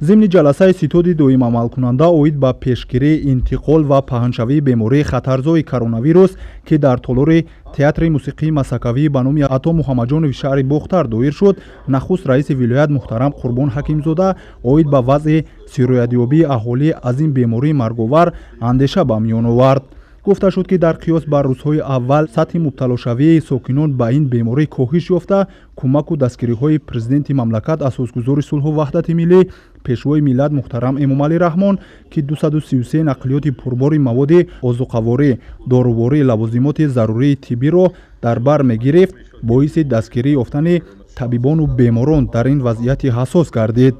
ضمن جلسه ستاد دویم عمل کننده اوید با پیشگیری انتقال و پهنشوی بیماری خطرزای کرونا ویروس که در تالار تئاتر موسیقی مسکوی به نام عطا محمدجانов شهر بختر دایر شد، نخست رئیس ولایت محترم قربان حکیمزاده اوید با وضع سیرویابی اهالی از این بیماری مرگاور اندیشه به میان آورد. گفته شد که در قیاس بر روزهای اول سطح مبتلاشوی ساکنان به این بیماری کاهش یافته، کمک و دستگیری‌های پرزیدنت مملکت اساسگزار صلح و وحدت ملی پیشوای ملت محترم امامعلی رحمان که 233 نقلیات پربار مواد آذوقه‌واری، داروواری، لوازمات ضروری طبی را در بر می‌گرفت، باعث دستگیری یافتن طبیبان و بیماران در این وضعیت حساس گردید.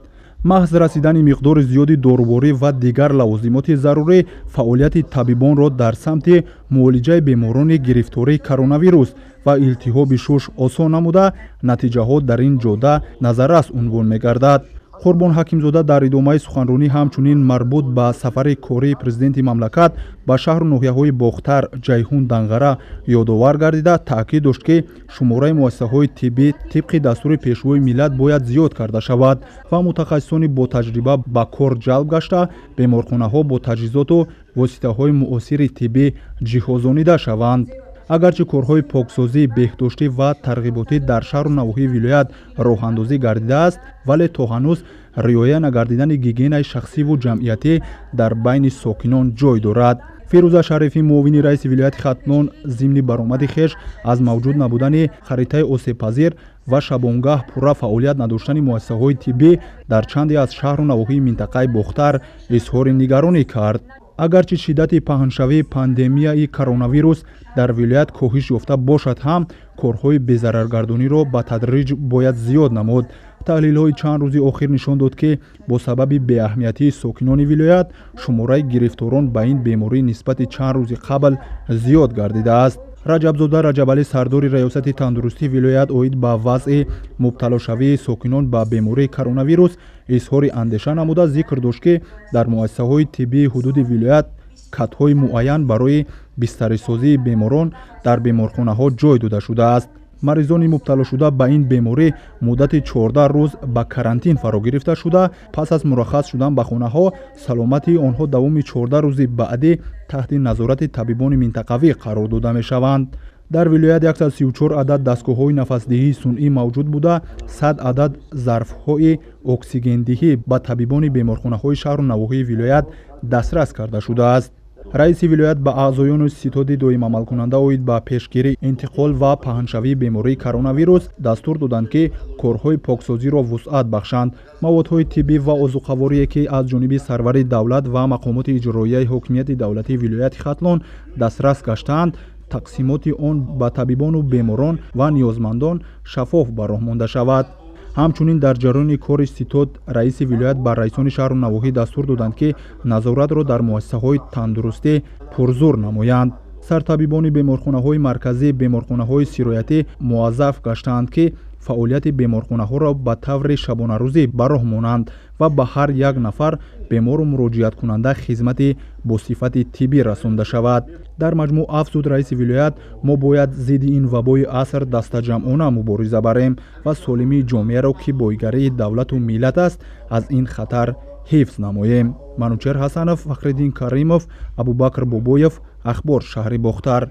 محض رسیدن مقدار زیادی داروواری و دیگر لوازمات ضروری فعالیت طبیبان را در سمت معالجه بیماران گرفتار کرونا ویروس و التهاب شش آسان نموده، نتیجه ها در این جاده نظررس عنوان می‌گردد. قربان حکیمزاده در ادامه سخنرانی همچنین مربوط به سفر کاری پرزیدنت مملکت به شهر و ناحیه‌های باختر، جیهون، دنگره یادآور گردیده تاکید داشت که شماره مؤسسه‌های طبی طبق دستور پیشوای ملت باید زیاد کرده شود و متخصصان با تجربه به کار جلب گشته بیمارخانه‌ها با تجهیزات و واسطه‌های معاصر طبی جهازانیده شوند. اگرچه کارهای پاکسازی، بهداشتی و ترغیباتی در شهر و نواحی ولایت راه اندازی گردیده است، ولی تا هنوز رعایت نگردیدن گیگین شخصی و جمعیتی در بین ساکنان جای دارد. فیروزه شریفی معاون رئیس ولایت ختلان ضمن برآمد خویش از موجود نبودن خریطه آسیب‌پذیر و شبانگاه پورا فعالیت نداشتن مؤسسه‌های طبی در چندی از شهر و نواحی منطقه باختر اظهار نگرانی کرد. اگرچه شدت پهنشوی پاندمیای کرونا ویروس در ولایت کاهش یافته باشد هم کارهای بی‌ضررگردانی را به تدریج باید زیاد نمود. تحلیل‌های چند روزی اخیر نشان داد که با سبب بی‌اهمیتی ساکنان ولایت شماره گرفتاران به این بیماری نسبت چند روز قبل زیاد گردیده است. رجبزاده رجبعلی سردار ریاست تندرستی ولایت اوید با وضع مبتلاشوی ساکنان به بیماری کرونا ویروس اظهار اندیشه نموده ذکر داشت که در مؤسسه‌های طبی حدود ولایت کادهای معین برای بسترسازی بیماران در بیمارخانه‌ها جای داده شده است. مریضان مبتلا شده به این بیماری مدت 14 روز به карантин فرا گرفته شده، پس از مرخص شدن به خانه‌ها سلامتی آنها دوام 14 روز بعدی تحت نظارت طبیبان منطقوی قرار داده می‌شوند. در ولایت 134 عدد دستگاه‌های نفس‌دهی صنعی موجود بوده، 100 عدد ظرف‌های اکسیژندهی به طبیبان بیمارخانه‌های شهر و نواحی ولایت دسترس کرده شده است. رئیس ولایت به اعضایان ستاد دویم عمل کننده اوید به پیشگیری انتقال و پهنشوی بیماری کرونا ویروس دستور دادند که کارهای پاکسازی را وسعت بخشند. موادهای طبی و آذوقه‌واری که از جانب سرور دولت و مقامات اجرایی حکومت دولتی ولایت ختلان دسترس گشتند، تقسیمات آن به طبیبان و بیماران و نیازمندان شفاف به راه مانده شود. همچنین در جریان کار ستاد رئیس ولایت بر رئیسان شهر و نواحی دستور دادند که نظارت را در مؤسسه‌های تندرستی پرزور نمایند. سرطبیبان بیمارخانه‌های مرکزی، بیمارخانه‌های سرایتی موظف گشتند که فعالیت بیمارخانه‌ها را به طور شبانه روزی به راه مانند و به هر یک نفر بیمار و مراجعت کننده خدمت با صفت طبی رسانده شود. در مجموع افزود رئیس ولایت ما باید ضد این وبای عصر دستجمعانه مبارزه بریم و سالمی جامعه را که بایگری دولت و ملت است از این خطر حفظ نماییم. منوچهر حسنов، فخرالدین کریمов، ابوبکر بابویف، اخبار شهر باختر.